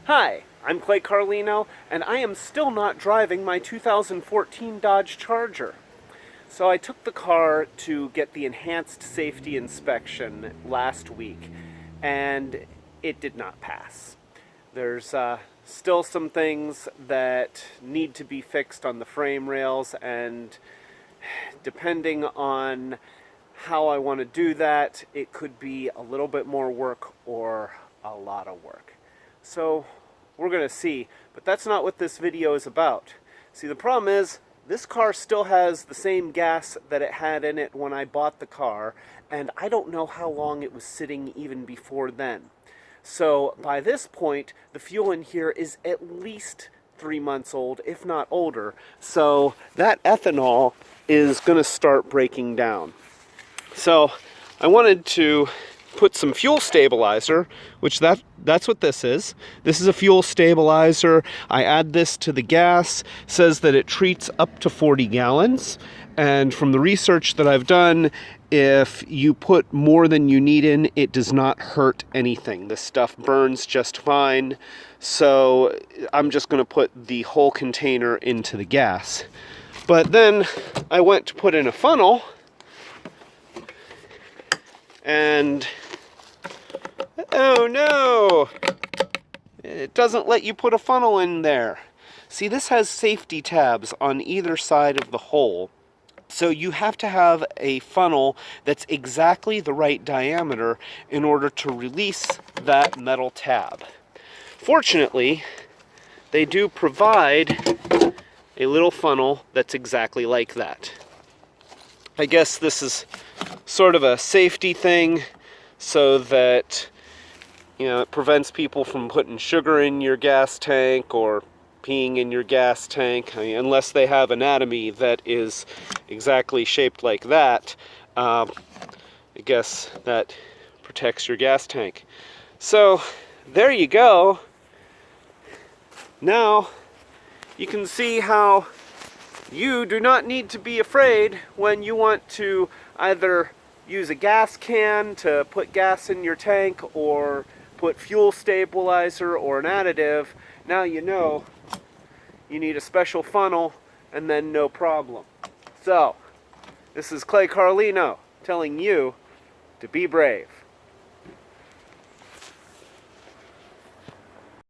Hi, I'm Clay Carlino, and I am still not driving my 2014 Dodge Charger. So I took the car to get the enhanced safety inspection last week, and it did not pass. There's still some things that need to be fixed on the frame rails, and depending on how I want to do that, it could be a little bit more work or a lot of work. So we're going to see, but that's not what this video is about. See, the problem is this car still has the same gas that it had in it when I bought the car, and I don't know how long it was sitting even before then. So by this point, the fuel in here is at least 3 months old, if not older. So that ethanol is going to start breaking down. So I wanted to put some fuel stabilizer, which that's what this is. This is a fuel stabilizer. I add this to the gas. It says that it treats up to 40 gallons. And from the research that I've done, if you put more than you need in, it does not hurt anything. This stuff burns just fine. So I'm just going to put the whole container into the gas. But then I went to put in a funnel, and oh no, it doesn't let you put a funnel in there. See, this has safety tabs on either side of the hole. So you have to have a funnel that's exactly the right diameter in order to release that metal tab. Fortunately, they do provide a little funnel that's exactly like that. I guess this is sort of a safety thing so that, you know, it prevents people from putting sugar in your gas tank or peeing in your gas tank. I mean, unless they have anatomy that is exactly shaped like that, I guess that protects your gas tank. So there you go. Now you can see how you do not need to be afraid when you want to either use a gas can to put gas in your tank or put fuel stabilizer or an additive. Now you know you need a special funnel, and then no problem. So, this is Clay Carlino telling you to be brave.